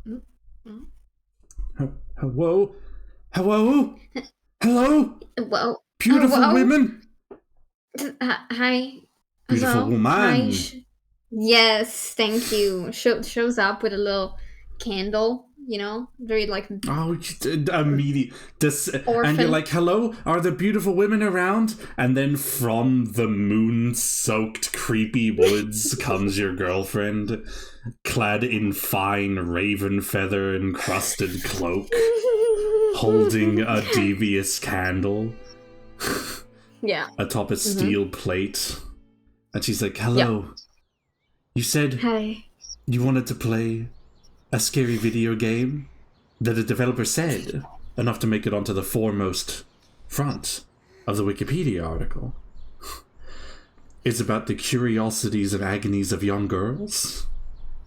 Hello? Hello? Hello? Well, Beautiful women? Hi. Beautiful Hello. woman. Yes, thank you. Shows up with a little candle, very like Oh, immediate. And you're orphan. like, hello? Are there beautiful women around? And then from the moon-soaked, creepy woods comes your girlfriend, clad in fine raven feather encrusted cloak, holding a devious candle Yeah. atop a steel plate. And she's like, Yeah. hello. You said Hi. you wanted to play a scary video game that a developer said enough to make it onto the foremost front of the Wikipedia article. It's about the curiosities and agonies of young girls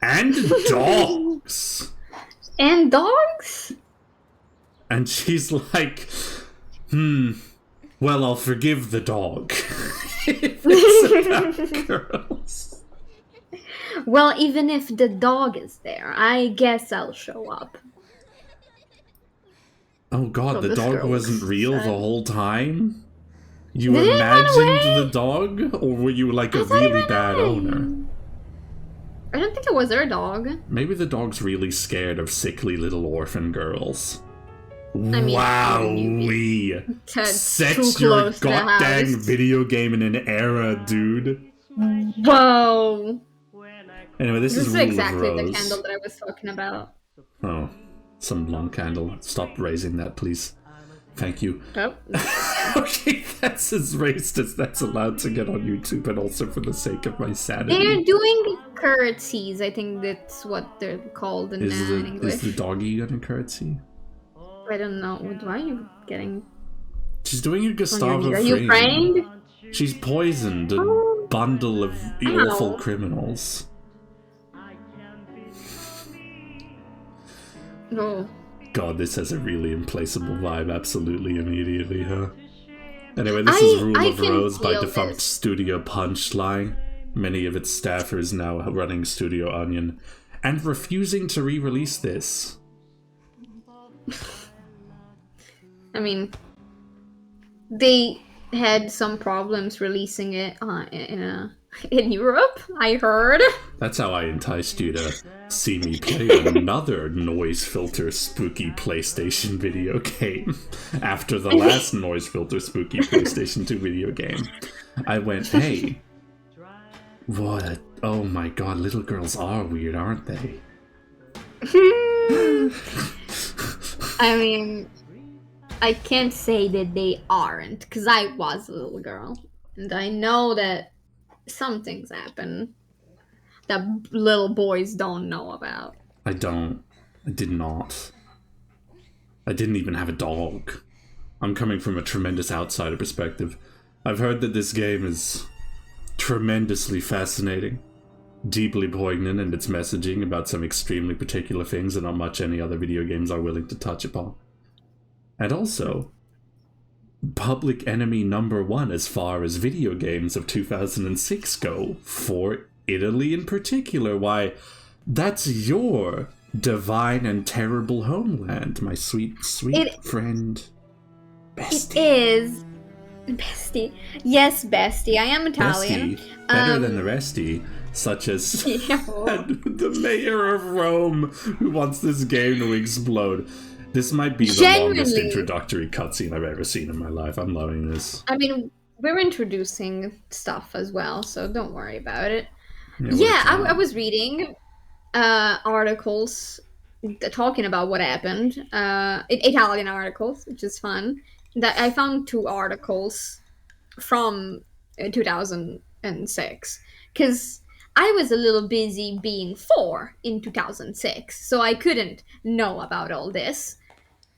and dogs. And dogs? And she's like, well, I'll forgive the dog if it's about girls. Well, even if the dog is there, I guess I'll show up. Oh god, So the this dog girl wasn't looks real the sad. whole time? You Did it run imagined away? the dog? Or were you like a I thought it really ran bad away. owner? I don't think it was her dog. Maybe the dog's really scared of sickly little orphan girls. I mean, Wowee! That's Sex too your close to the goddamn house. video game in an era, dude. Whoa! Anyway, this is This is Rule exactly of the Rose. candle that I was talking about. Oh, some long candle. Stop raising that, please. Thank you. Oh. Okay, that's as raised as that's allowed to get on YouTube, and also for the sake of my sanity. They're doing curtsies. I think that's what they're called in English. Is the doggy gonna curtsy? I don't know. Why are you getting She's doing a on your Gustavo knees? Are you Fring. praying? She's poisoned a bundle of awful criminals. No. God, this has a really implaceable vibe, absolutely immediately, huh? Anyway, this is Rule of Rose by defunct Studio Punchline. Many of its staffers now running Studio Onion, and refusing to re-release this. I mean, they had some problems releasing it in Europe, I heard. That's how I enticed you to see me play another noise filter spooky PlayStation video game. After the last noise filter spooky PlayStation 2 video game, I went, hey, what? Oh my god, little girls are weird, aren't they? I mean, I can't say that they aren't, because I was a little girl, and I know that some things happen that little boys don't know about. I don't. I did not. I didn't even have a dog. I'm coming from a tremendous outsider perspective. I've heard that this game is tremendously fascinating, deeply poignant in its messaging about some extremely particular things that not much any other video games are willing to touch upon. And also, public enemy #1 as far as video games of 2006 go, for Italy in particular. Why, that's your divine and terrible homeland, my sweet, sweet friend. Bestie. It is. Bestie. Yes, Bestie. I am Italian. Bestie, better than the restie, such as the mayor of Rome, who wants this game to explode. This might be the longest introductory cutscene I've ever seen in my life. I'm loving this. I mean, we're introducing stuff as well, so don't worry about it. I was reading articles talking about what happened. Italian articles, which is fun. That I found 2 articles from 2006, because I was a little busy being 4 in 2006, so I couldn't know about all this.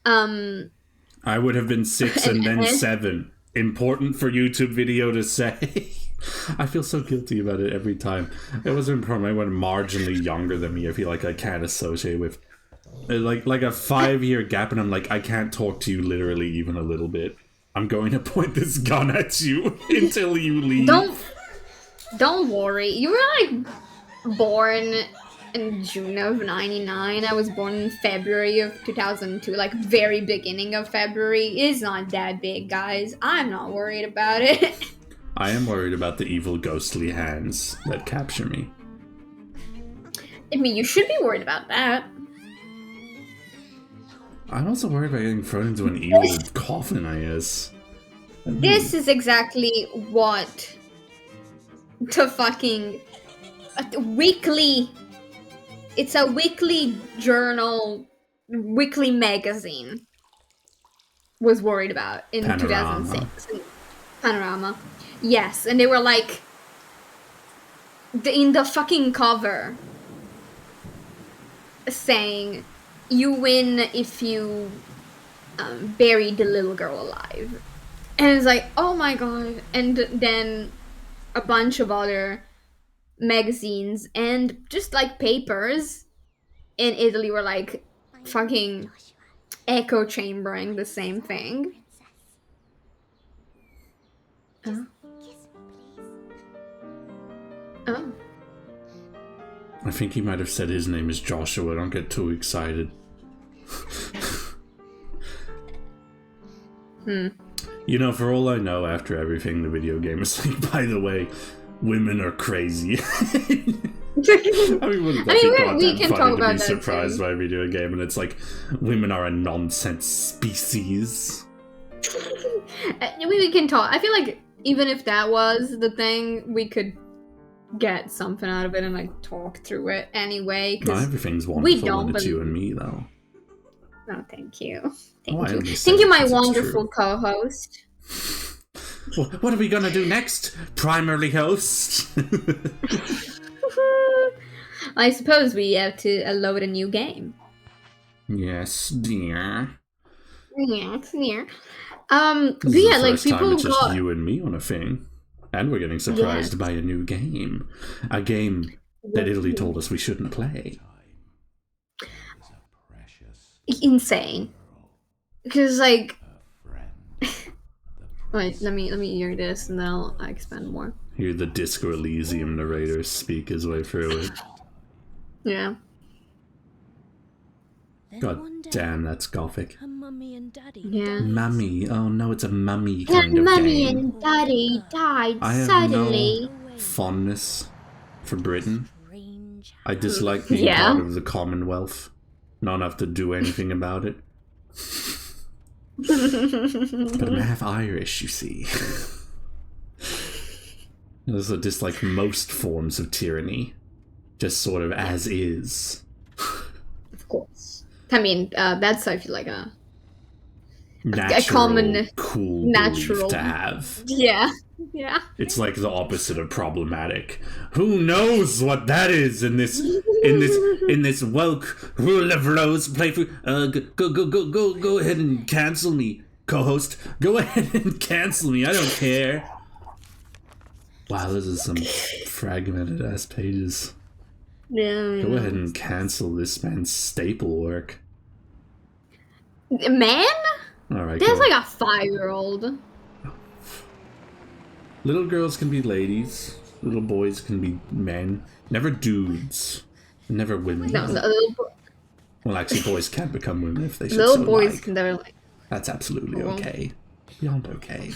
I would have been 6 and then 7. Important for YouTube video to say. I feel so guilty about it every time. It wasn't probably anyone marginally younger than me I feel like I can't associate with. Like a 5-year gap, and I'm like, I can't talk to you literally even a little bit. I'm going to point this gun at you until you leave. Don't worry. You were like born in June of 99. I was born in February of 2002, like very beginning of February. It's not that big, guys. I'm not worried about it. I am worried about the evil ghostly hands that capture me. I mean, you should be worried about that. I'm also worried about getting thrown into an evil coffin, I guess. This is exactly what the fucking weekly... It's a weekly journal, weekly magazine was worried about in Panorama. 2006. Panorama. Yes, and they were like... in the fucking cover saying, you win if you bury the little girl alive. And it's like, oh my god. And then a bunch of other magazines and just like papers in Italy were like fucking echo chambering the same thing. Oh. I think he might have said his name is Joshua. Don't get too excited. You know, for all I know, after everything, the video game is like, by the way, women are crazy. I mean, we can talk about that. Surprised by a video game, and it's like, women are a nonsense species. We can talk. I feel like even if that was the thing, we could get something out of it and like talk through it anyway. Not everything's wonderful when it's you and me, though. Oh, thank you. Thank you, my wonderful co-host. Well, what are we gonna do next, primarily host? I suppose we have to load a new game. Yes, dear. Yes, dear. But yeah, like people it's just you and me on a thing, and we're getting surprised by a new game, a game that Italy told us we shouldn't play. Insane, because like, wait, let me hear this, and then I'll expand more. Hear the Disco Elysium narrator speak his way through it. Yeah. God damn, that's gothic. Yeah. Mummy. Oh no, it's a mummy kind of Mummy game. and Daddy died I have suddenly. no fondness for Britain. I dislike being part of the Commonwealth. Not enough to do anything about it. But I'm half Irish, you see. I also dislike most forms of tyranny. Just sort of as is. Of course. I mean, that's, I feel like, a common, cool belief to have. Yeah. Yeah. It's like the opposite of problematic. Who knows what that is in this woke rule of rose playthrough? Go ahead and cancel me, co-host. Go ahead and cancel me. I don't care. Wow, this is some fragmented ass pages. Yeah. Go ahead and cancel this man's staple work. Man? Alright. That's like a 5-year-old. Little girls can be ladies. Little boys can be men. Never dudes. Never women. No, well, actually, boys can become women if they should. Little boys can never like. That's absolutely okay. Beyond okay.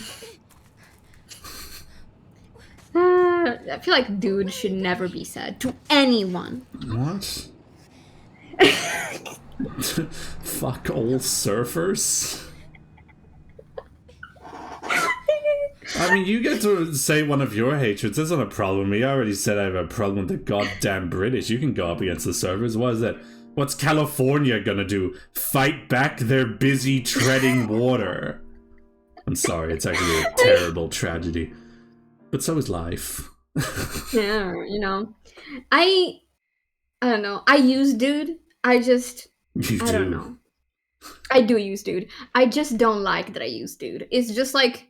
I feel like dude should never be said to anyone. What? Fuck all surfers? I mean, you get to say one of your hatreds. That's not a problem. We already said I have a problem with the goddamn British. You can go up against the surfers. What is that? What's California gonna do? Fight back their busy treading water? I'm sorry, it's actually a terrible tragedy. But so is life. Yeah, you know. I don't know. I use dude. I don't know. I do use dude. I just don't like that I use dude. It's just like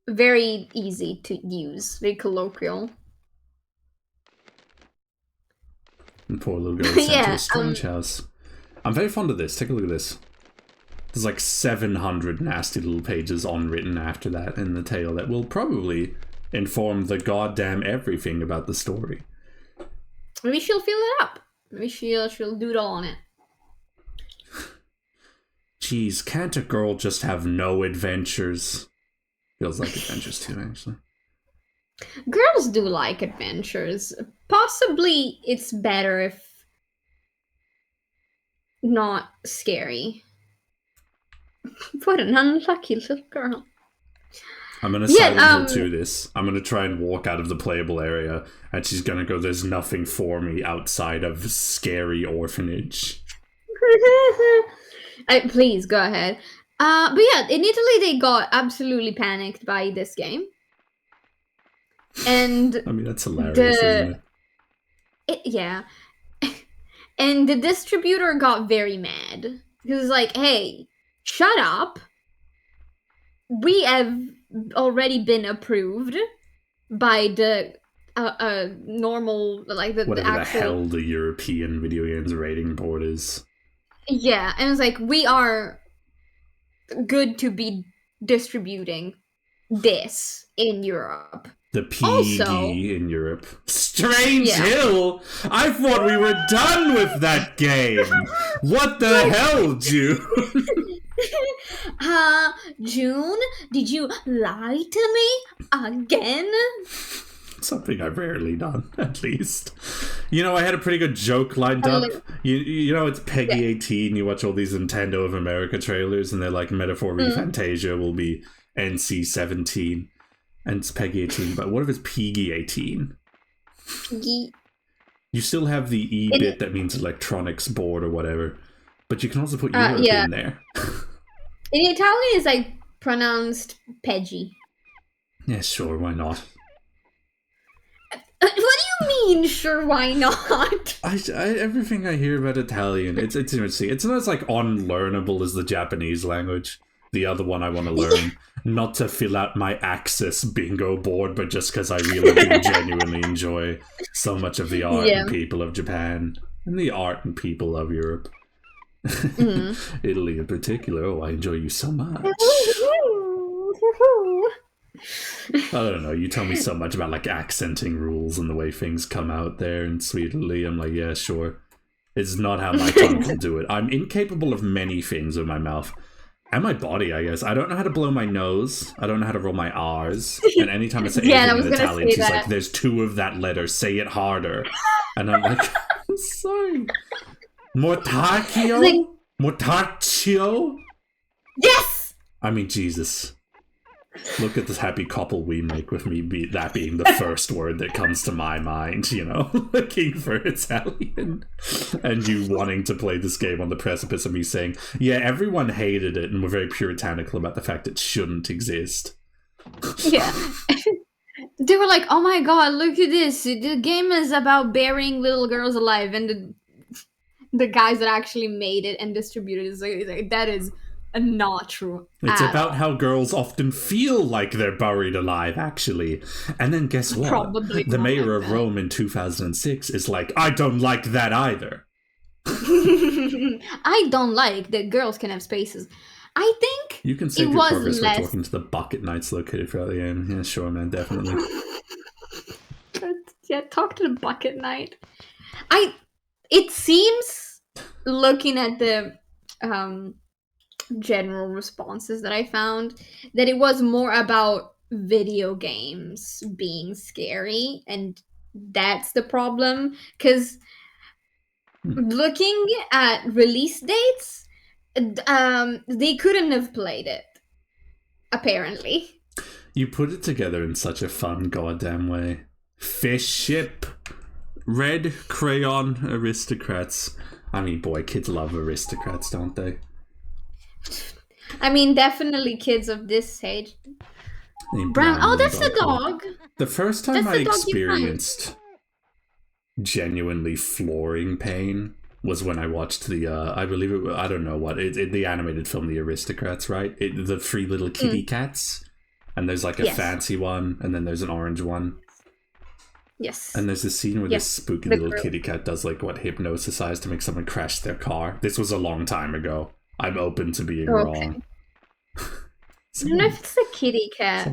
very easy to use, very colloquial. And poor little girl sent to a strange house. I'm very fond of this. Take a look at this. There's like 700 nasty little pages unwritten after that in the tale that will probably inform the goddamn everything about the story. Maybe she'll fill it up. Maybe she'll doodle on it. Jeez, can't a girl just have no adventures? Feels like adventures too, actually. Girls do like adventures. Possibly it's better if not scary. What an unlucky little girl. I'm gonna silent hill to this. I'm gonna try and walk out of the playable area, and she's gonna go, there's nothing for me outside of scary orphanage. Please, go ahead. But yeah, in Italy they got absolutely panicked by this game. And I mean, that's hilarious, isn't it? Yeah. And the distributor got very mad. He was like, hey, shut up. We have already been approved by the normal, like the whatever actual... the hell the European Video Games Rating Board is. Yeah, and it's like, we are good to be distributing this in Europe. The PG in Europe. Strange Hill? I thought we were done with that game! What the hell, June? June? Did you lie to me? Again? Something I've rarely done, at least. You know, I had a pretty good joke lined up. You know, it's Peggy 18. You watch all these Nintendo of America trailers, and they're like, Metaphor Fantasia will be NC-17. And it's Peggy 18, but what if it's PG 18? Peggy. You still have the E bit that means electronics board or whatever, but you can also put Europe in there. In Italian, it's like pronounced Peggy. Yeah, sure, why not? What do you mean, sure, why not? Everything I hear about Italian, it's interesting. It's not as like unlearnable as the Japanese language. The other one I want to learn. Not to fill out my Access bingo board, but just because I really do genuinely enjoy so much of the art and people of Japan. And the art and people of Europe. Italy in particular. Oh, I enjoy you so much. I don't know, you tell me so much about like accenting rules and the way things come out there in sweet Italy. I'm like, yeah, sure. It's not how my tongue can do it. I'm incapable of many things with my mouth. And my body, I guess. I don't know how to blow my nose. I don't know how to roll my R's. And anytime I say anything in Italian, she's like, there's 2 of that letter. Say it harder. And I'm like, I'm sorry. Mortacchio? Like, Mortacchio? Yes! I mean, Jesus. Look at this happy couple we make with me, that being the first word that comes to my mind, you know? Looking for Italian. And you wanting to play this game on the precipice of me saying, yeah, everyone hated it and were very puritanical about the fact it shouldn't exist. Yeah. They were like, oh my god, look at this. The game is about burying little girls alive. And the guys that actually made it and distributed it is like, that is... not true. It's about how girls often feel like they're buried alive, actually. And then guess what? Probably the mayor of Rome in 2006 is like, I don't like that either. I don't like that girls can have spaces. I think you can save your progress by talking to the bucket knights located throughout the game. Yeah, sure, man, definitely. Yeah, talk to the bucket knight. It seems, looking at the general responses that I found, that it was more about video games being scary, and that's the problem, because looking at release dates, they couldn't have played it, apparently. You put it together in such a fun goddamn way. Fish ship, red crayon aristocrats. I mean, boy, kids love aristocrats, don't they? I mean, definitely kids of this age. Brown. Oh, that's the dog. The first time I experienced genuinely flooring pain was when I watched the, I believe it was, I don't know what, the animated film The Aristocrats, right? The 3 little kitty cats. And there's like a fancy one, and then there's an orange one. Yes. And there's this scene where this spooky little kitty cat does like what hypnosized to make someone crash their car. This was a long time ago. I'm open to being wrong. I don't know if it's a kitty cat.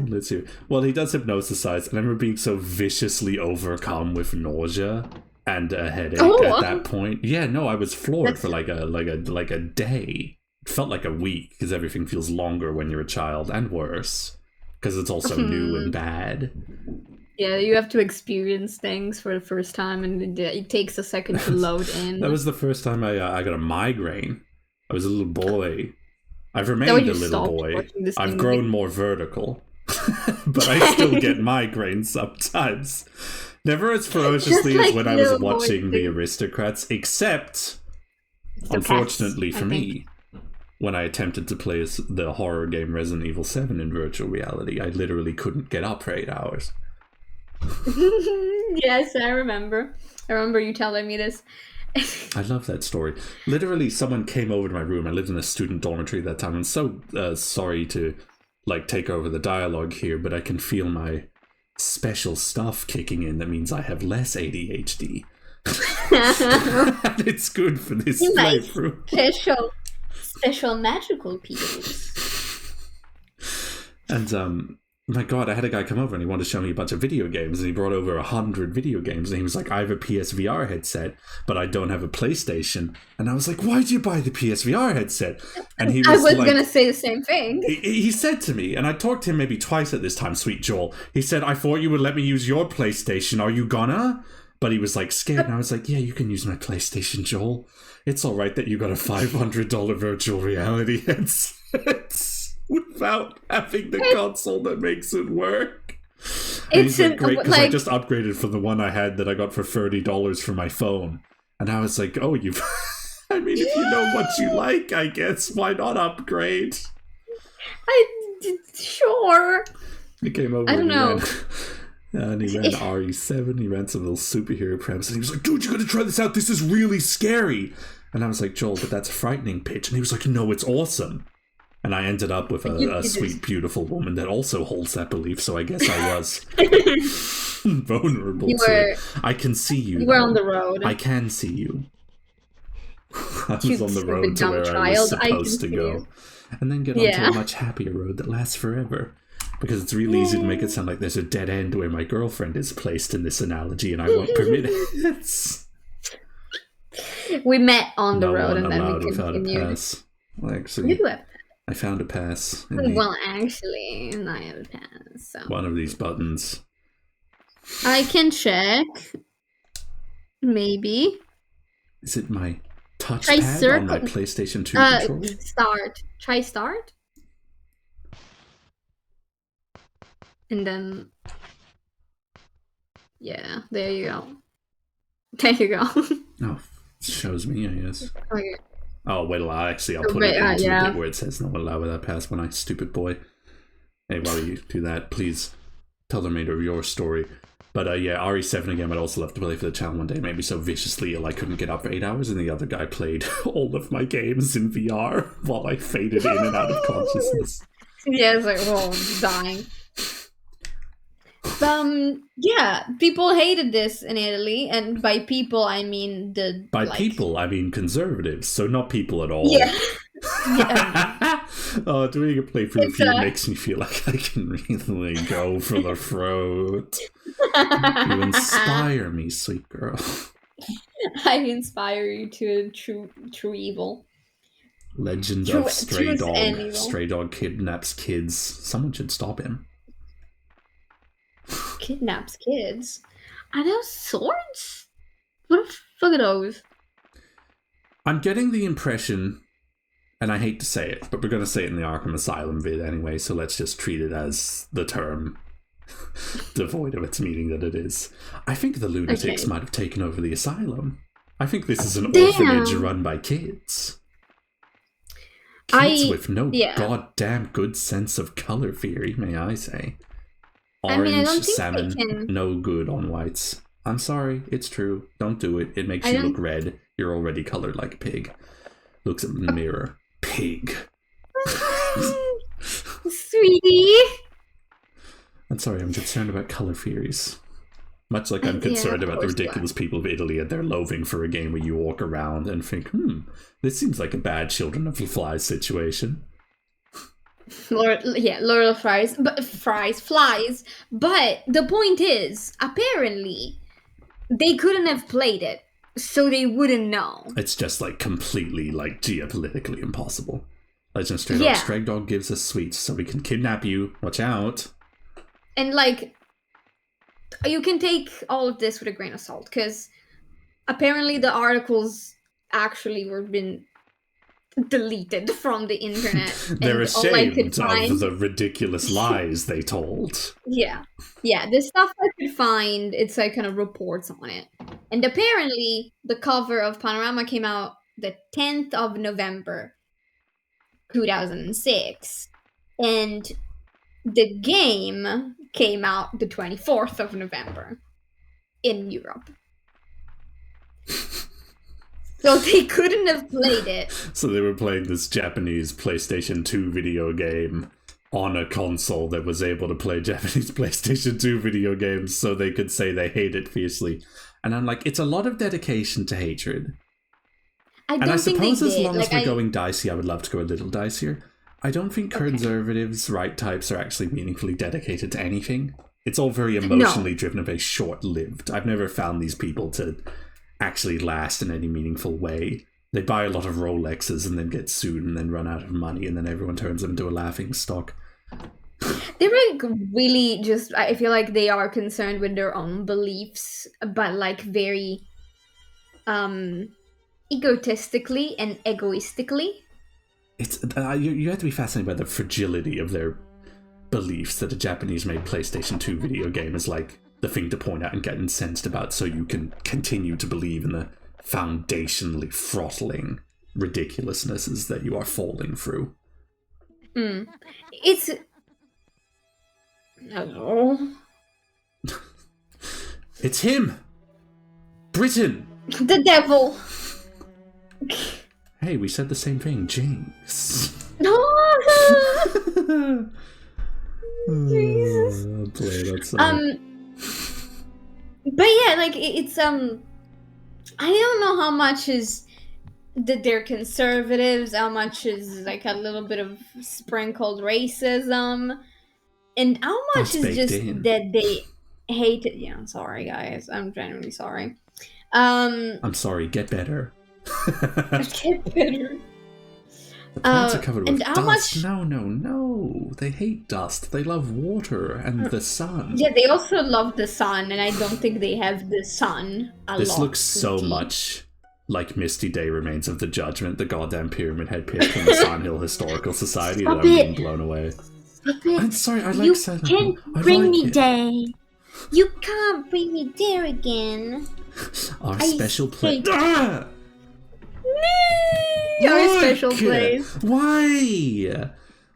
Well, he does hypnosicize, and I remember being so viciously overcome with nausea and a headache at that point. Yeah, no, I was floored for like a day. It felt like a week because everything feels longer when you're a child, and worse because it's also new and bad. Yeah, you have to experience things for the first time, and it takes a second to load in. That was the first time I got a migraine. I was a little boy. I've remained a little boy. I've grown more vertical. But I still get migraines sometimes. Never as ferociously as when I was watching The Aristocrats, except, unfortunately for me, when I attempted to play the horror game Resident Evil 7 in virtual reality, I literally couldn't get up for 8 hours. Yes, I remember. I remember you telling me this. I love that story. Literally, someone came over to my room. I lived in a student dormitory at that time. I'm so sorry to take over the dialogue here, but I can feel my special stuff kicking in. That means I have less ADHD. And it's good for this playthrough. Special magical pills. And my god, I had a guy come over and he wanted to show me a bunch of video games, and he brought over 100 video games, and he was like, I have a PSVR headset, but I don't have a PlayStation. And I was like, why'd you buy the PSVR headset? And he was gonna say the same thing. He said to me, and I talked to him maybe twice at this time, sweet Joel, he said, I thought you would let me use your PlayStation, are you gonna? But he was like scared, and I was like, yeah, you can use my PlayStation, Joel. It's alright that you got a $500 virtual reality headset. Without having the console that makes it work. It's great because I just upgraded from the one I had that I got for $30 for my phone. And I was like, oh, you've... I mean, if you know what you like, I guess, why not upgrade? Sure. He came over I don't know. And he ran RE7, he ran some little superhero premise, and he was like, dude, you gotta try this out, this is really scary. And I was like, Joel, but that's a frightening pitch. And he was like, no, it's awesome. And I ended up with a sweet, beautiful woman that also holds that belief, so I guess I was vulnerable to it. I can see you. You were on the road. I can see you. I was on the road to where I was supposed to go. And then get onto a much happier road that lasts forever. Because it's really easy to make it sound like there's a dead end where my girlfriend is placed in this analogy, and I won't permit it. We met on the road, and then we continued. A pass. Well, actually, I found a pass. Well, actually, I have a pass. So. One of these buttons. I can check. Maybe. Is it my touchpad on my PlayStation 2 controller? Start. Try start. And then... Yeah, there you go. There you go. Oh, it shows me, I guess. Okay. Oh, wait, I'll put it into a bit where it says no one allowed without pass when I stupid boy. Hey, while you do that, please tell the remainder of your story. But yeah, RE7 again, I'd also love to play for the channel one day. Maybe so viciously ill I couldn't get up for 8 hours, and the other guy played all of my games in VR while I faded in and out of consciousness. Yeah, it's like, oh, I'm dying. Yeah, people hated this in Italy, and by people I mean people I mean conservatives, so not people at all. Yeah. Oh, doing a playthrough of you makes me feel like I can really go for the throat. You inspire me, sweet girl. I inspire you to true evil. Legend of Stray Dog. Stray Dog kidnaps kids. Someone should stop him. Kidnaps kids? Are those swords? What the fuck are those? I'm getting the impression, and I hate to say it, but we're going to say it in the Arkham Asylum vid anyway, so let's just treat it as the term devoid of its meaning that it is. I think the lunatics might have taken over the asylum. I think this is an orphanage run by kids. Kids with no goddamn good sense of color theory, may I say. Orange, salmon, no good on whites. I'm sorry, it's true. Don't do it. It makes you look red. You're already colored like a pig. Looks in the mirror. Pig. Sweetie. I'm sorry, I'm concerned about color theories. Much like I'm concerned about the ridiculous people of Italy and their loathing for a game where you walk around and think, this seems like a bad Children of the Flies situation. Lord of Flies. But the point is, apparently, they couldn't have played it, so they wouldn't know. It's just like completely like geopolitically impossible. Legend of Stray Dog. Stray Dog gives us sweets, so we can kidnap you. Watch out. And like, you can take all of this with a grain of salt, because apparently the articles actually were been deleted from the internet. They're ashamed of the ridiculous lies they told. Yeah, the stuff I could find, it's like kind of reports on it. And apparently the cover of Panorama came out the 10th of November 2006, and the game came out the 24th of November in Europe. So they couldn't have played it. So they were playing this Japanese PlayStation 2 video game on a console that was able to play Japanese PlayStation 2 video games, so they could say they hate it fiercely. And I'm like, it's a lot of dedication to hatred. I suppose as long as we're going dicey, I would love to go a little dicier. I don't think conservatives, right types, are actually meaningfully dedicated to anything. It's all very emotionally driven and very short-lived. I've never found these people to actually last in any meaningful way. They buy a lot of Rolexes and then get sued and then run out of money, and then everyone turns them into a laughing stock. They're like really just, I feel like they are concerned with their own beliefs, but like very egotistically and egoistically. It's you have to be fascinated by the fragility of their beliefs that a Japanese-made PlayStation 2 video game is like the thing to point out and get incensed about, so you can continue to believe in the foundationally throttling ridiculousnesses that you are falling through. It's... No. It's him! Britain! The devil! Hey, we said the same thing, James. No! Jesus. Oh, boy, that's but yeah, like it's I don't know how much is that they're conservatives, how much is like a little bit of sprinkled racism, and how much is just that they hate it. Yeah, I'm sorry guys, I'm genuinely sorry. I'm sorry, get better. Get better. The plants are covered with dust. No. They hate dust. They love water and the sun. Yeah, they also love the sun, and I don't think they have the sun a lot. This looks so much like Misty Day Remains of the Judgment, the goddamn Pyramid Head pit from the Silent Hill Historical Society, that I'm being blown away. I'm sorry, I like Silent Hill. You can't bring me there. You can't bring me there again. Our special place. Our special place. Why?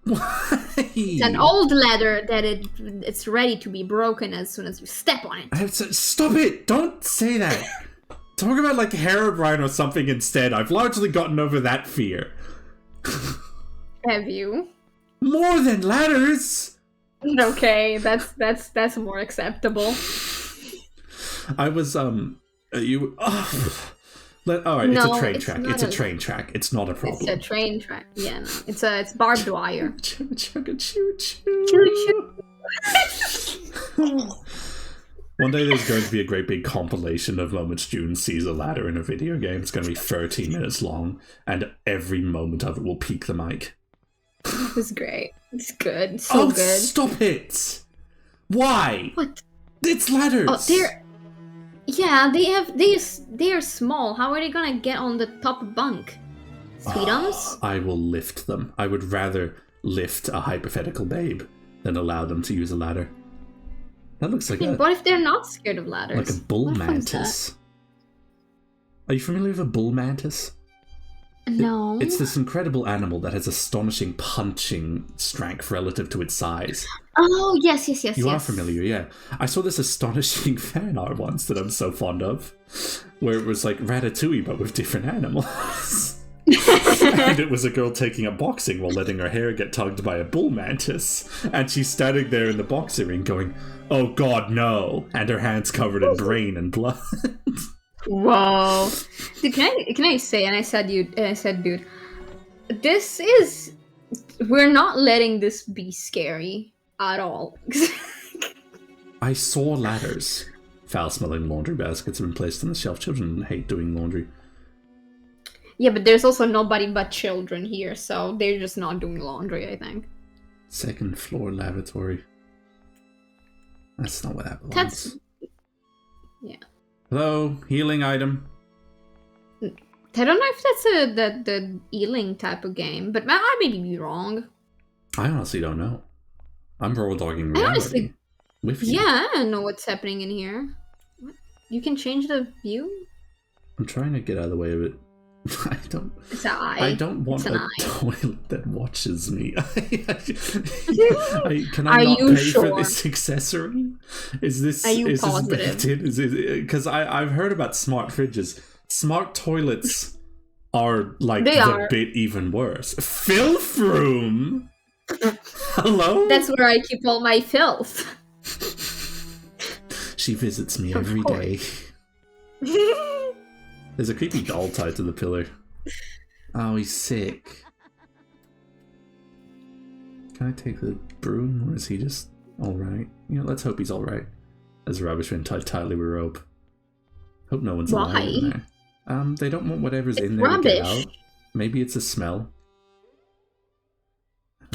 It's an old ladder that it's ready to be broken as soon as you step on it. I have to stop it! Don't say that. Talk about like Herobrine or something instead. I've largely gotten over that fear. Have you? More than ladders. Okay, that's more acceptable. I was you. Alright, no, it's a train track. It's a train track. It's not a problem. It's a train track. Yeah, no. It's barbed wire. Choo choo choo choo. One day there's going to be a great big compilation of moments June sees a ladder in a video game. It's going to be 13 minutes long, and every moment of it will peak the mic. It's great. It's good. It's so good. Stop it! Why? What? It's ladders. Oh, they are small. How are they gonna get on the top bunk? Sweetums? I will lift them. I would rather lift a hypothetical babe than allow them to use a ladder. That looks like what if they're not scared of ladders? Like a bull mantis. Are you familiar with a bull mantis? No. It's this incredible animal that has astonishing punching strength relative to its size. Oh, yes. You are familiar, yeah. I saw this astonishing fan art once that I'm so fond of, where it was like Ratatouille but with different animals. And it was a girl taking up boxing while letting her hair get tugged by a bull mantis. And she's standing there in the boxing ring going, "Oh god, no!" And her hands covered in brain and blood. Whoa. Dude, can I say, and I said, dude, this is, we're not letting this be scary at all. I saw ladders foul-smelling laundry baskets have been placed on the shelf. Children hate doing laundry. Yeah, but there's also nobody but children here, so they're just not doing laundry, I think. Second floor lavatory. That's not what that belongs. Yeah. Hello, healing item. I don't know if that's the healing type of game, but I may be wrong. I honestly don't know. I'm raw dogging reality with you. Yeah, I don't know what's happening in here. What? You can change the view? I'm trying to get out of the way of it. It's an eye. I don't want a toilet that watches me. Can I Are not you pay sure? for this accessory? Is this positive? Because I've heard about smart fridges. Smart toilets are like bit even worse. Filth room. Hello? That's where I keep all my filth. She visits me every day. There's a creepy doll tied to the pillar. Oh, he's sick. Can I take the broom, or is he just alright? You know, let's hope he's alright. There's a rubbish bin tied tightly with rope. Hope no one's alive in there. They don't want whatever's in there to get out. Maybe it's a smell.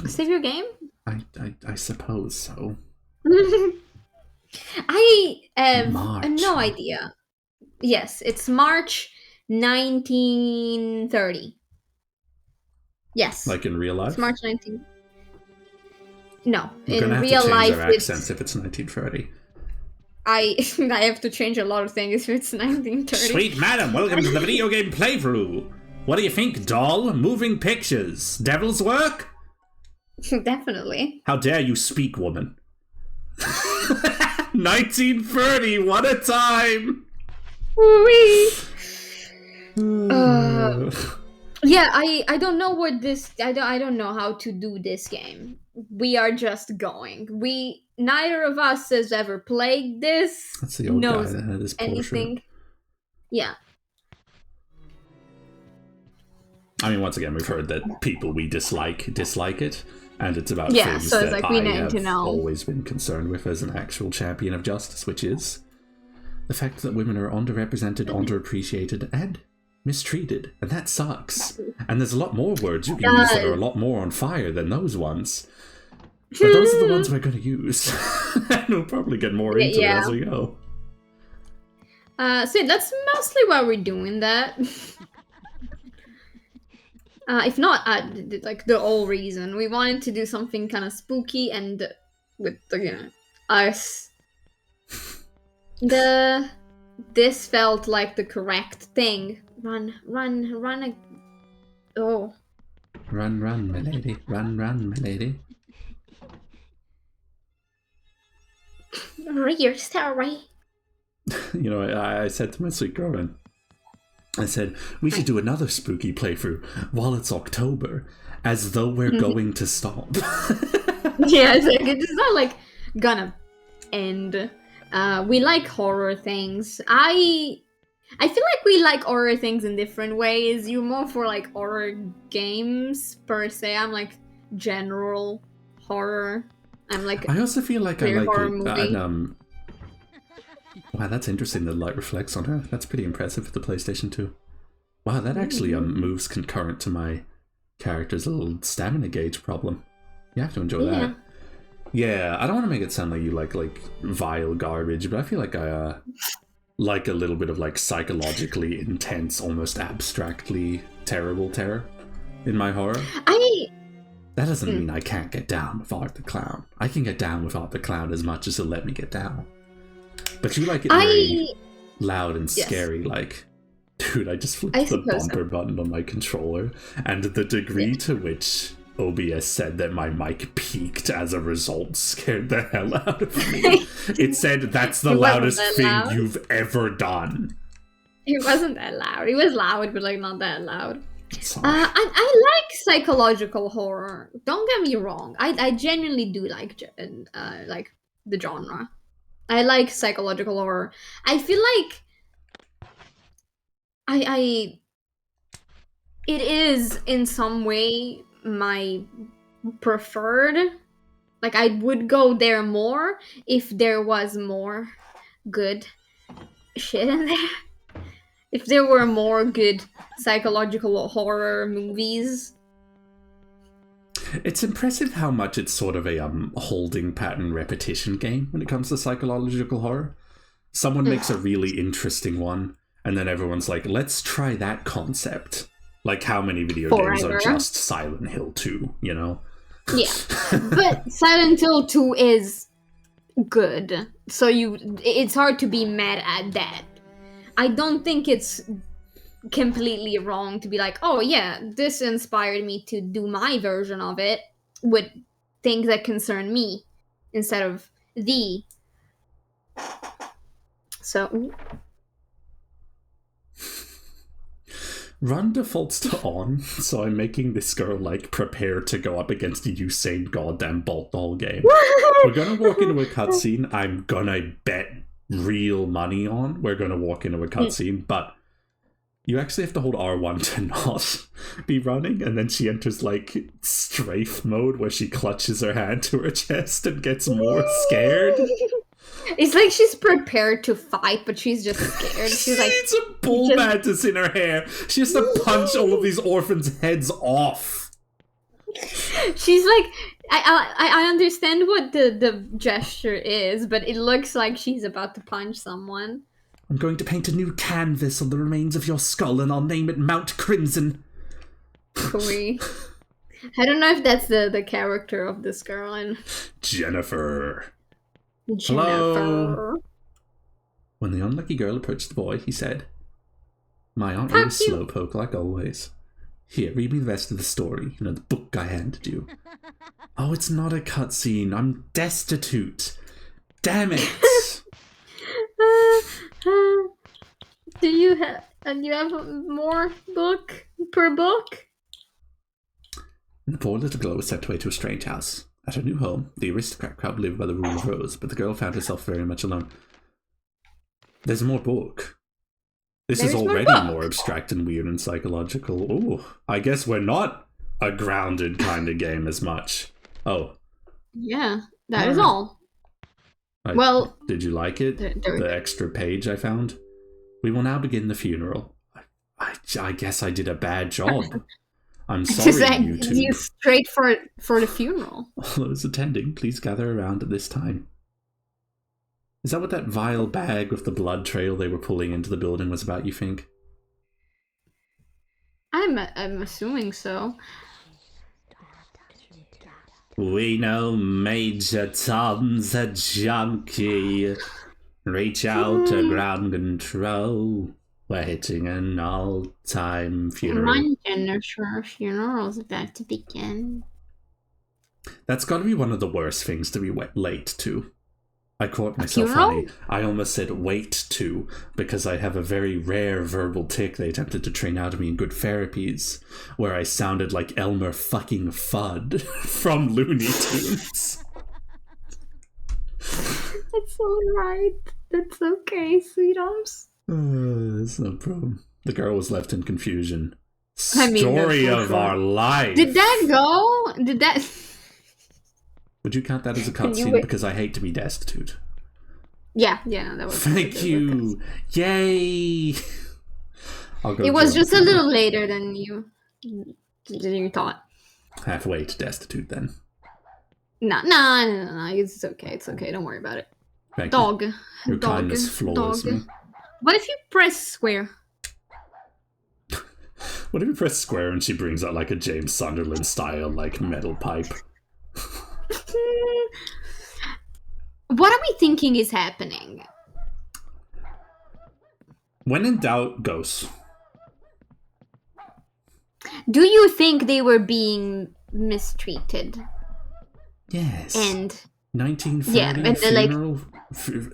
Save your game? I suppose so. I have March. no idea. Yes, it's March 1930. Yes. Like in real life? It's March 19. No, We're in real life, our accents if it's 1930. I have to change a lot of things if it's 1930. Sweet madam, welcome to the video game playthrough. What do you think, doll? Moving pictures. Devil's work? Definitely. How dare you speak, woman? 1930, what a time! Wee. Yeah, I don't know what this. I don't know how to do this game. We are just going. Neither of us has ever played this. That's the old guy that had his anything. Yeah. I mean, once again, we've heard that people we dislike it, and it's about things so it's that like we I need have to know. always been concerned with as an actual champion of justice, which is the fact that women are underrepresented, underappreciated, and mistreated, and that sucks. And there's a lot more words you can use that are a lot more on fire than those ones. But those are the ones we're going to use. And we'll probably get more into it as we go. So that's mostly why we're doing that. If not, like the whole reason. We wanted to do something kind of spooky and with, us. This felt like the correct thing. Run. Oh. Run, my lady. Run, my lady. You're sorry. You know, I said to my sweet girlfriend, I said, we should do another spooky playthrough while it's October, as though we're going to stop. Yeah, it's not like gonna end. We like horror things. I feel like we like horror things in different ways. You're more for like horror games per se. I'm like general horror. I'm like I also feel like I like horror it. movie. Wow, that's interesting. The light reflects on her. That's pretty impressive for the PlayStation 2. Wow, that actually moves concurrent to my character's little stamina gauge problem. You have to enjoy that. Yeah, I don't want to make it sound like you like vile garbage, but I feel like I like a little bit of like psychologically intense, almost abstractly terrible terror in my horror. That doesn't mean I can't get down with Art the Clown. I can get down with Art the Clown as much as he'll let me get down. But you like it very loud and scary, like, dude, I just flipped the bumper button on my controller, and the degree to which OBS said that my mic peaked as a result scared the hell out of me. It said, that's the loudest thing you've ever done. It wasn't that loud. It was loud, but like not that loud. I like psychological horror. Don't get me wrong. I genuinely do like the genre. I like psychological horror. I feel like it is in some way my preferred. Like I would go there more if there was more good shit in there. If there were more good psychological horror movies. It's impressive how much it's sort of a holding pattern repetition game when it comes to psychological horror. Someone makes a really interesting one, and then everyone's like, let's try that concept. Like how many video games are just Silent Hill 2, you know? Yeah. But Silent Hill 2 is good. So it's hard to be mad at that. I don't think it's completely wrong to be like, oh yeah, this inspired me to do my version of it with things that concern me instead of thee. So Run defaults to on, so I'm making this girl like prepare to go up against Usain goddamn Bolt the whole game. We're gonna walk into a cutscene. I'm gonna bet real money on we're gonna walk into a cutscene, but you actually have to hold R1 to not be running, and then she enters like strafe mode where she clutches her hand to her chest and gets more scared. It's like she's prepared to fight, but she's just scared. She's like, it's a bull mantis in her hair. She has to punch all of these orphans' heads off. She's like, I understand what the gesture is, but it looks like she's about to punch someone. I'm going to paint a new canvas on the remains of your skull, and I'll name it Mount Crimson. Cool. I don't know if that's the character of this girl. And Jennifer. Hello. When the unlucky girl approached the boy, he said, "My aunt was a slowpoke like always. Here, read me the rest of the story. You know, the book I handed you." "Oh, it's not a cutscene. I'm destitute. Damn it." Do you have more book per book? The poor little girl was sent away to a strange house. At her new home, the aristocrat crowd lived by the rule of rose, but the girl found herself very much alone. There's more book. This is already more abstract and weird and psychological. Ooh, I guess we're not a grounded kind of game as much. Oh. Yeah, that is all. Well, did you like it? The extra page I found? "We will now begin the funeral." I guess I did a bad job. I'm sorry, YouTube. You straight for the funeral. All those attending, please gather around at this time. Is that what that vile bag with the blood trail they were pulling into the building was about, you think? I'm assuming so. "We know Major Tom's a junkie. Reach out to ground control. We're hitting an all-time funeral." Run, Jennifer. Funeral's about to begin. That's got to be one of the worst things to be late to. I caught myself funny. I almost said wait to, because I have a very rare verbal tick they attempted to train out of me in good therapies, where I sounded like Elmer fucking Fudd from Looney Tunes. That's alright. That's okay, sweethearts. That's no problem. The girl was left in confusion. Story of our life. Did that go? Did that... Would you count that as a cutscene? Because I hate to be destitute. Yeah, that was... Thank you! Yay! It was just a little later than you thought. Halfway to destitute, then. No. It's okay. It's okay. Don't worry about it. Thank Dog. You. Your kindness floors me. What if you press square? What if you press square and she brings out like a James Sunderland style like metal pipe? What are we thinking is happening? When in doubt, ghosts. Do you think they were being mistreated? Yes. And 1930 and funeral,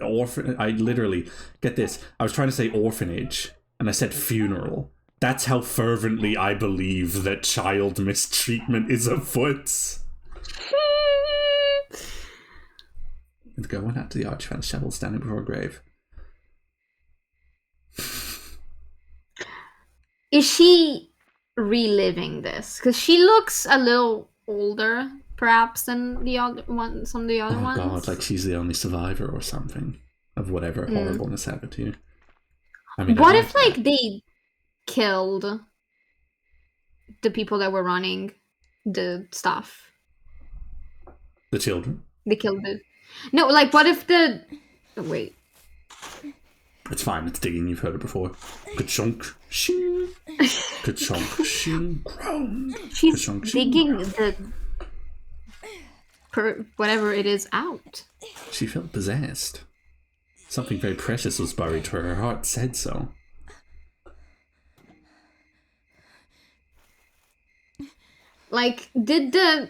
orphan. I literally get this. I was trying to say orphanage, and I said funeral. That's how fervently I believe that child mistreatment is afoot. The girl went out to the arch, found a shovel standing before a grave. Is she reliving this? Because she looks a little older, perhaps, than the other one. Some of the other ones. Oh god, like she's the only survivor or something of whatever horribleness happened to you. I mean, what if like they killed the people that were running the stuff? The children? They killed the... No, like what if the... Oh, wait. It's fine, it's digging, you've heard it before. Ka-chunk, shing. Ka-chunk, shing, ground. She's digging the... whatever it is out. She felt possessed. Something very precious was buried to her. Her heart said so. Like, did the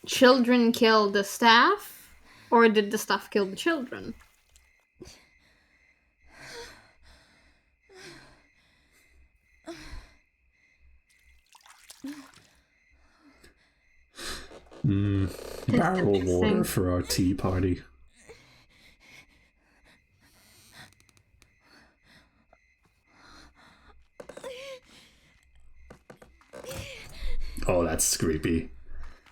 children kill the staff? Or did the staff kill the children? Barrel water for our tea party. Oh, that's creepy.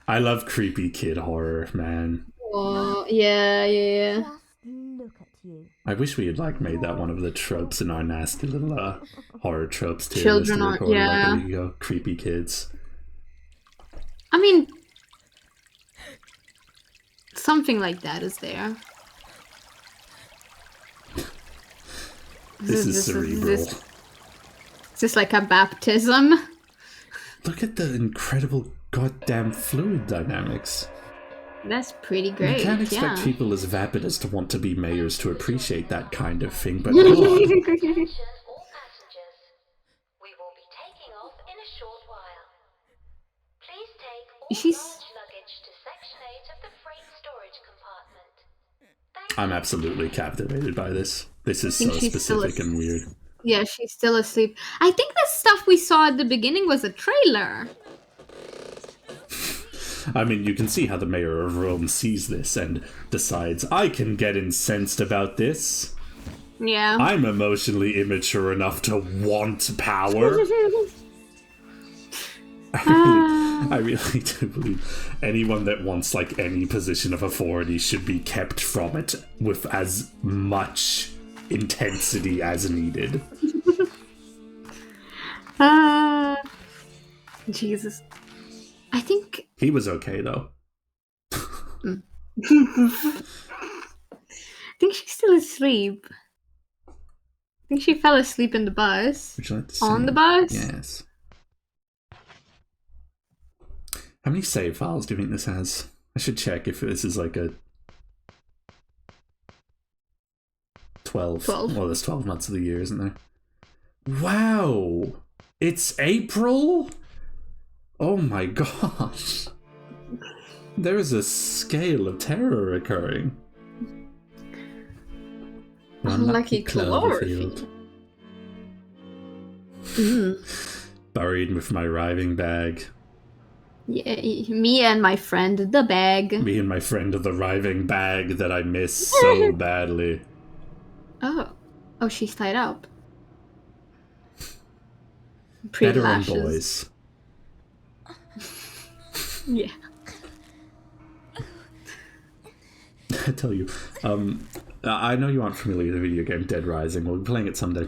I love creepy kid horror, man. Oh, yeah. Look at you. I wish we had like made that one of the tropes in our nasty little horror tropes too. Children are, yeah. Like, there you go, creepy kids. I mean, something like that is there. This is cerebral. Is this like a baptism? Look at the incredible goddamn fluid dynamics. That's pretty great. You can't expect people as vapid as to want to be mayors to appreciate that kind of thing, but All passengers, we will be taking off in a short while. Please take all large luggage to Section 8 of the freight storage compartment. I'm absolutely captivated by this. This is so specific and weird. Yeah, she's still asleep. I think the stuff we saw at the beginning was a trailer. I mean, you can see how the mayor of Rome sees this and decides, I can get incensed about this. Yeah. I'm emotionally immature enough to want power. I really do believe anyone that wants, like, any position of authority should be kept from it with as much intensity as needed. Jesus. I think... He was okay, though. I think she's still asleep. I think she fell asleep in the bus. Would you like to see? On the bus? Yes. How many save files do you think this has? I should check if this is like a 12. Well, there's 12 months of the year, isn't there? Wow! It's April? Oh my gosh. There is a scale of terror occurring. Unlucky Cloverfield. Buried with my arriving bag. Yeah, me and my friend, the bag. Me and my friend, the arriving bag that I miss so badly. Oh, she's tied up. Pretty Veteran lashes. boys. Yeah. I tell you, I know you aren't familiar with the video game Dead Rising. We'll be playing it someday.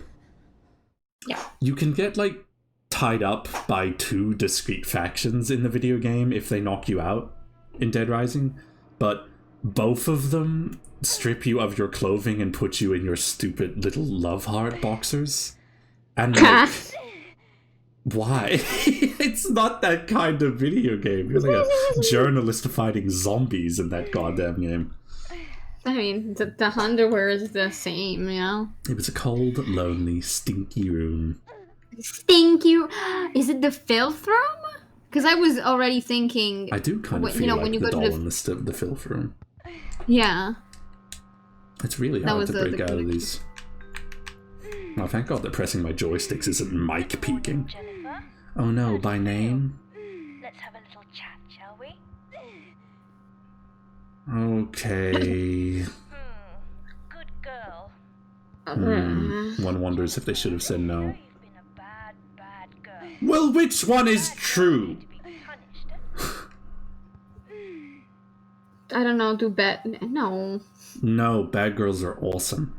Yeah. You can get, like, tied up by two discrete factions in the video game if they knock you out in Dead Rising, but both of them strip you of your clothing and put you in your stupid little love heart boxers. And, like, why? It's not that kind of video game. You're like a journalist fighting zombies in that goddamn game. I mean, the underwear is the same, you know? It was a cold, lonely, stinky room. Stinky? Is it the filth room? Because I was already thinking... I do kind of feel like the doll in the filth room. Yeah. It's really hard to break out of these. Oh, thank God that pressing my joysticks isn't mic peaking. Oh no, by name? Let's have a little chat, shall we? Okay. Good girl. One wonders if they should have said no. You've been a bad, bad girl. Well, which one is true? To be punished. I don't know, do bad... No. No, bad girls are awesome.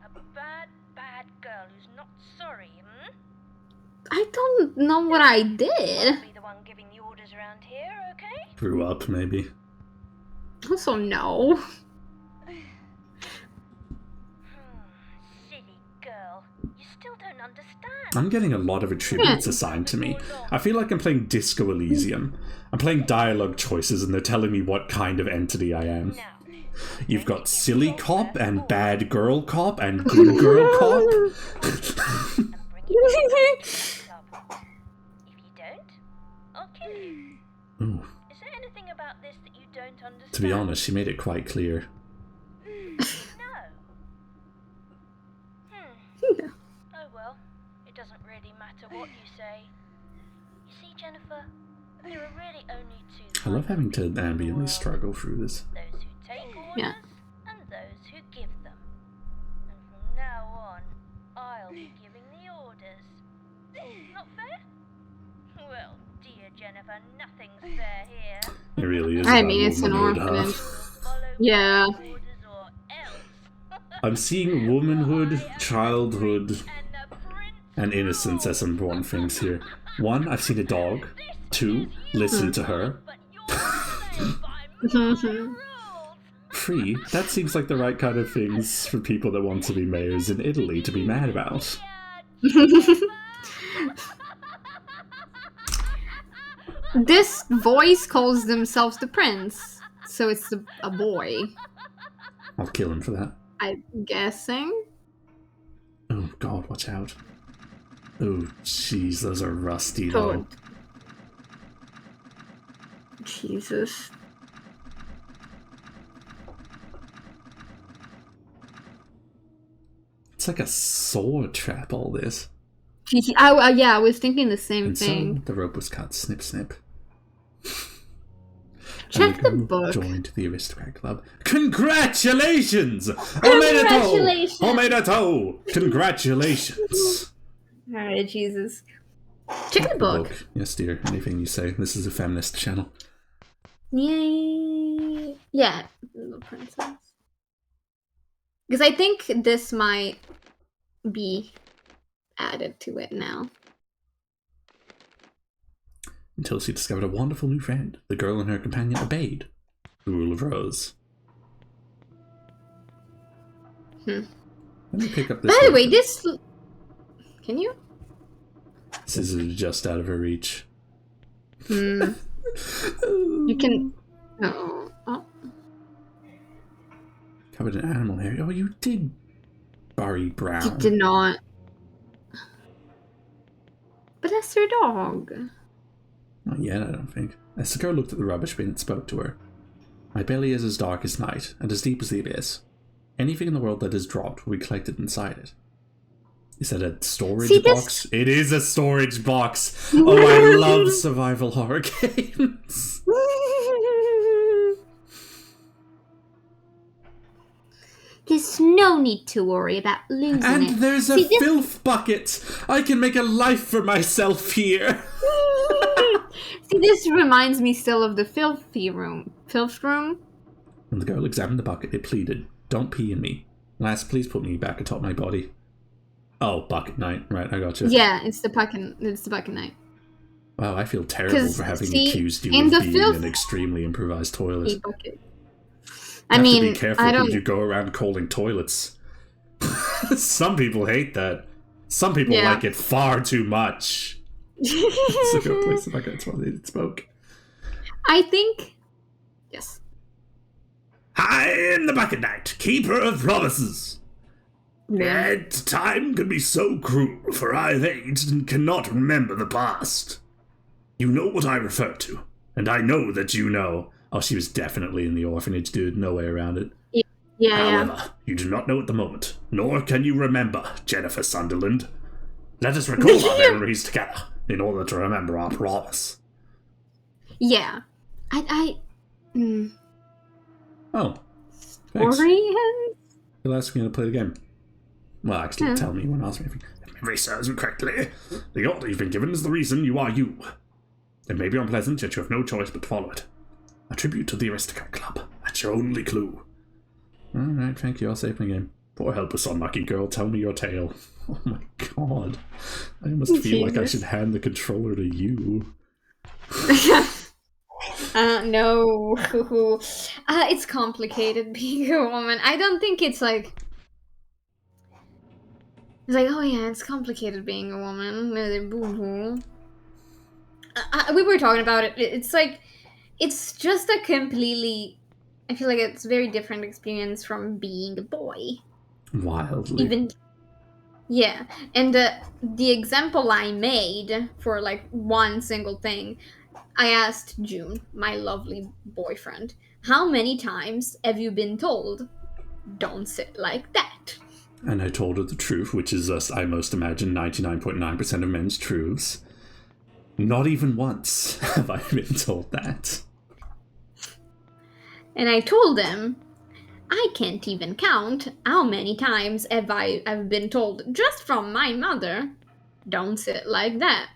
A bad, bad I don't know what I did. Be the one giving the orders around here, okay? Grew up, maybe. Also, no. Silly girl. You still don't understand. I'm getting a lot of attributes assigned to me. I feel like I'm playing Disco Elysium. I'm playing dialogue choices and they're telling me what kind of entity I am. Now, You've got silly cop and bad girl cop and good girl cop. if you don't, I'll kill you. Ooh. Is there anything about this that you don't understand? To be honest, she made it quite clear. No. Oh well, it doesn't really matter what you say. You see, Jennifer, there are really only two. I love having to ambiently struggle through this. Those who take orders Yeah. and those who give them. And from now on, I'll be giving the orders. Not fair? Well, dear Jennifer, nothing's fair here. It really is. I about mean, it's an womanhood, huh? orphanage. Follow Yeah. my orders or else. I'm seeing womanhood, I am childhood, and the prince and innocence as some important things here. 1, I've seen a dog. 2, listen to her. but you're playing by my rules. 3, that seems like the right kind of things for people that want to be mayors in Italy to be mad about. This voice calls themselves the prince, so it's a boy. I'll kill him for that. I'm guessing. Oh god, watch out. Oh jeez, those are rusty Oh. though. Jesus. It's like a sword trap, all this. Yeah, I was thinking the same And thing. so the rope was cut. Snip, snip. Check the And book. joined the aristocrat club. Congratulations! Congratulations! Omedetou! Congratulations! Alright, Jesus. Check the book. Yes, dear. Anything you say. This is a feminist channel. Yay. Yeah, little princess. Because I think this might be added to it now. Until she discovered a wonderful new friend. The girl and her companion obeyed the rule of Rose. Let me pick up this. By the way, this... Can you? This is just out of her reach. You can... Oh. Covered in animal hair. Oh, you did, Barry Brown. You did not. But that's her dog. Not yet, I don't think. As the girl looked at the rubbish bin, it spoke to her. My belly is as dark as night, and as deep as the abyss. Anything in the world that is dropped will be collected inside it. Is that a storage box? It is a storage box! Oh, I love survival horror games! There's no need to worry about losing it. And there's a filth bucket! I can make a life for myself here! See, this reminds me still of the filth room. When the girl examined the bucket, it pleaded, "Don't pee in me. Lass, please put me back atop my body." Oh, bucket night. Right, I got you. Yeah, it's the bucket night. Wow, I feel terrible for having accused you of being an extremely improvised toilet. I mean, have to be careful who you go around calling toilets. Some people hate that. Some people like it far too much. It's a good place if I get it spoke. I think... Yes. I am the Bucket Knight, keeper of promises. Yet time can be so cruel, for I have aged and cannot remember the past. You know what I refer to, and I know that you know. Oh, she was definitely in the orphanage, dude. No way around it. However, you do not know at the moment, nor can you remember, Jennifer Sunderland. Let us recall our memories together, in order to remember our promise. Yeah. Oh. Thanks. Orphan? You'll ask me to play the game. Well, actually, tell me when ask me if memory serves me correctly. The order you've been given is the reason you are you. It may be unpleasant, yet you have no choice but to follow it. A tribute to the Aristocrat Club. That's your only clue. Alright, thank you. I'll save my game. Poor helpless unlucky girl, tell me your tale. Oh my god. I almost feel like I should hand the controller to you. No. It's complicated being a woman. I don't think it's like... It's like, oh yeah, it's complicated being a woman. We were talking about it. It's like... It's just a completely... I feel like it's a very different experience from being a boy. Wildly. Even... Yeah, and the example I made for like one single thing, I asked June, my lovely boyfriend, how many times have you been told, don't sit like that? And I told her the truth, which is, I most imagine, 99.9% of men's truths. Not even once have I been told that. And I told him, I can't even count how many times I've been told, just from my mother, don't sit like that.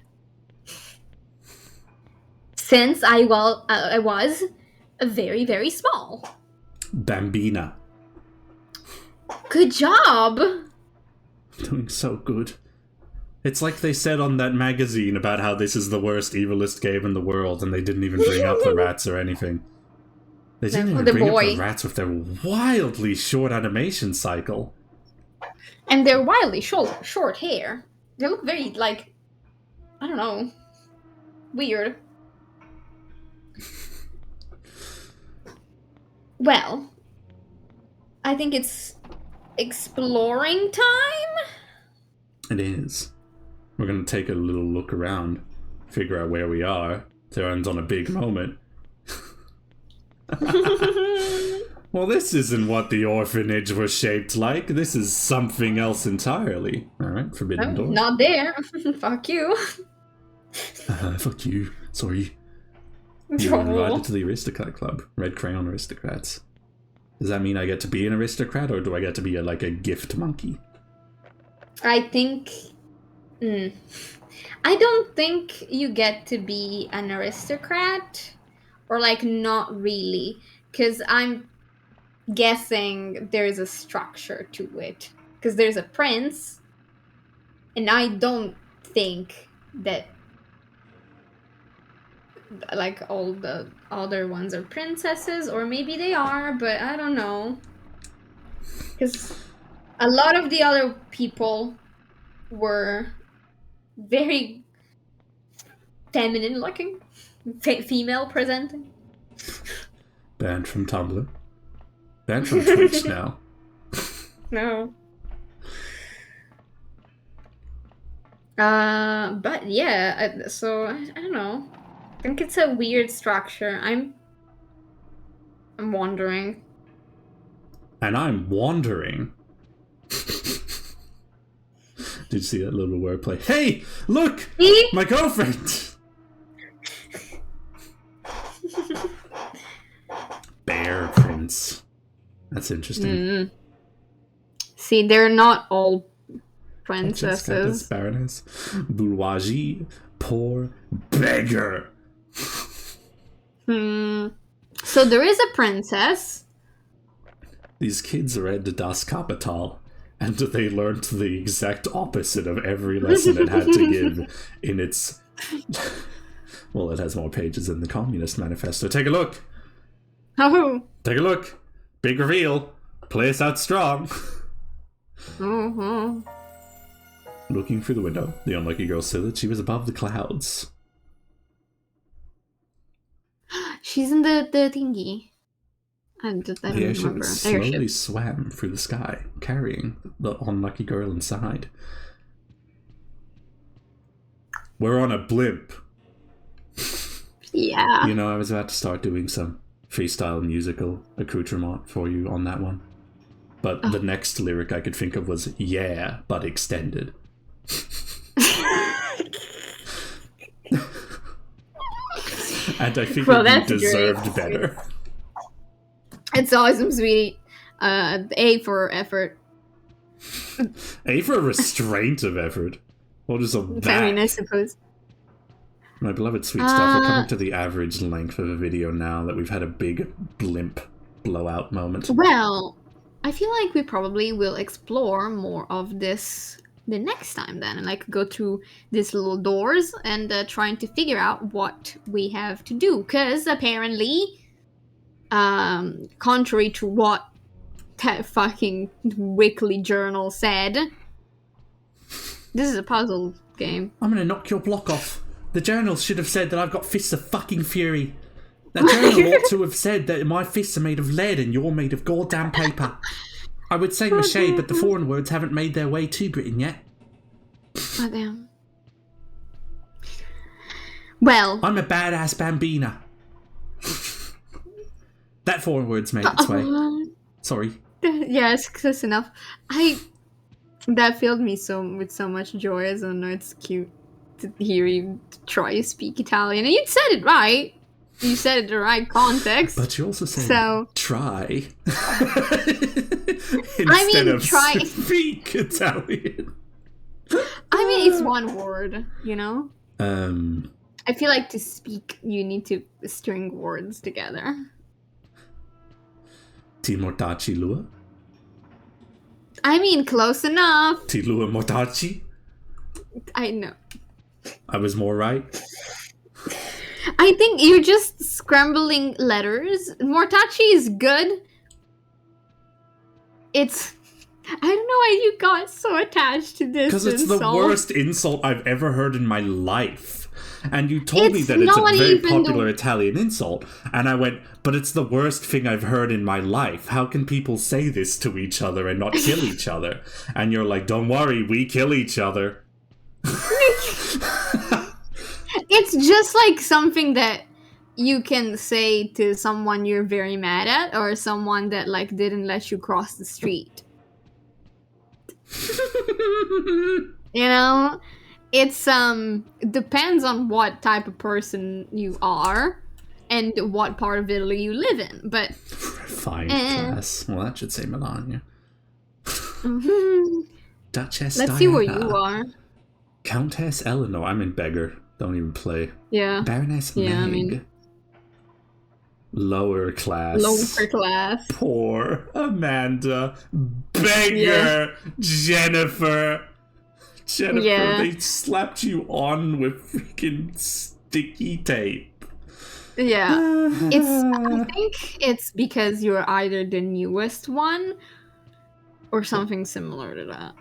Since I was very, very small. Bambina. Good job! Doing so good. It's like they said on that magazine about how this is the worst, evilest game in the world, and they didn't even bring up the rats or anything. They didn't even bring up the rats with their wildly short animation cycle. And their wildly short hair. They look very, like, I don't know, weird. Well, I think it's exploring time? It is. We're going to take a little look around, figure out where we are, to end on a big moment. Well, this isn't what the orphanage was shaped like. This is something else entirely. Alright, forbidden door. Not there. Fuck you. Fuck you. Sorry. You were invited to the Aristocrat Club. Red Crayon Aristocrats. Does that mean I get to be an aristocrat, or do I get to be like a gift monkey? I think... I don't think you get to be an aristocrat. Or, like, not really. Because I'm guessing there's a structure to it. Because there's a prince. And I don't think that, like, all the other ones are princesses. Or maybe they are, but I don't know. Because a lot of the other people were very feminine looking. Female presenting. Banned from Tumblr. Banned from Twitch now. No. But yeah, so I don't know. I think it's a weird structure. I'm wondering. And I'm wandering. Did you see that little wordplay? Hey, look, my girlfriend. Bear prince. That's interesting. See, they're not all princesses. Baroness. Bourgeoisie. Poor beggar. So there is a princess. These kids are at the Das Kapital, and they learned the exact opposite of every lesson it had to give in its... Well, it has more pages than the Communist Manifesto. Take a look! Oh! Take a look! Big reveal! Play us out strong! Mm-hmm. Looking through the window, the unlucky girl said that she was above the clouds. She's in the thingy. I don't remember. Slowly swam through the sky, carrying the unlucky girl inside. We're on a blimp. Yeah. You know, I was about to start doing some freestyle musical accoutrement for you on that one. But the next lyric I could think of was, yeah, but extended. And I think you deserved better. It's awesome, sweetie. A for effort. A for restraint of effort. What is a back? I mean, I suppose. My beloved sweet stuff, we're coming to the average length of a video now that we've had a big blimp blowout moment. Well, I feel like we probably will explore more of this the next time then, and like go through these little doors and trying to figure out what we have to do. Because apparently, contrary to what that fucking weekly journal said, this is a puzzle game. I'm gonna knock your block off. The journal should have said that I've got fists of fucking fury. That journal ought to have said that my fists are made of lead and you're made of goddamn paper. I would say mache, but the foreign words haven't made their way to Britain yet. Oh, damn. Well, I'm a badass bambina. That foreign word's made its way. Sorry. Yes, close enough. That filled me with so much joy. As I know it's cute to hear you try to speak Italian, and you said it right. You said it in the right context. But you also said try. Instead of try. Speak Italian. I mean, it's one word, you know? I feel like to speak, you need to string words together. Ti mortacci lua? I mean, close enough. Ti lua mortacci? I know. I was more right. I think you're just scrambling letters. Mortacci is good. I don't know why you got so attached to this insult. Because it's the worst insult I've ever heard in my life. And you told me that it's a very popular Italian insult. And I went, but it's the worst thing I've heard in my life. How can people say this to each other and not kill each other? And you're like, don't worry, we kill each other. It's just like something that you can say to someone you're very mad at, or someone that like didn't let you cross the street. You know, it's depends on what type of person you are and what part of Italy you live in. But fine class. Well, that should say Melania. Duchess Let's Diana. see where you are. Countess Eleanor. I'm in beggar. Don't even play. Yeah. Baroness Meg. I mean, lower class. Lower class. Poor Amanda. Beggar. Yeah. Jennifer. Yeah. They slapped you on with freaking sticky tape. Yeah. I think it's because you're either the newest one or something similar to that.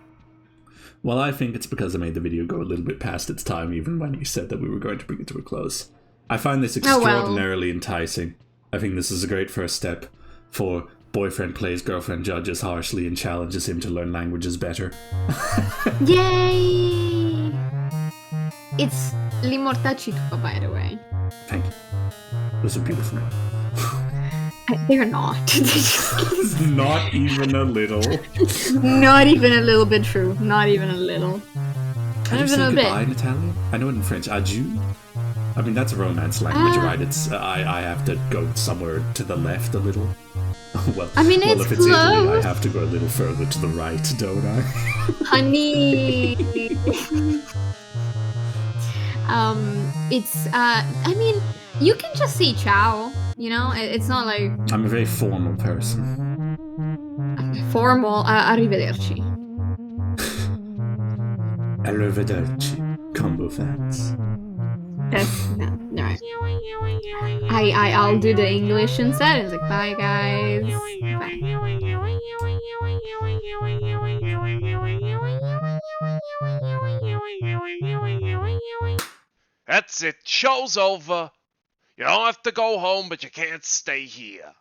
Well, I think it's because I made the video go a little bit past its time, even when you said that we were going to bring it to a close. I find this extraordinarily enticing. I think this is a great first step for boyfriend plays, girlfriend judges harshly and challenges him to learn languages better. Yay! It's Limortacci, by the way. Thank you. Those are beautiful. They're not. Not even a little. Not even a little bit true. Not even a little. How do you say goodbye in Italian? I know it in French. Adieu? I mean, that's a Romance language, right? It's I have to go somewhere to the left a little. Well, I mean, if it's close. Italy, I have to go a little further to the right, don't I? Honey. It's I mean, you can just say ciao, you know? It's not like I'm a very formal person. Formal, arrivederci. Arrivederci, combo fans. That's no, right. I'll do the English instead. It's like, bye guys. Bye. That's it. Show's over. You don't have to go home, but you can't stay here.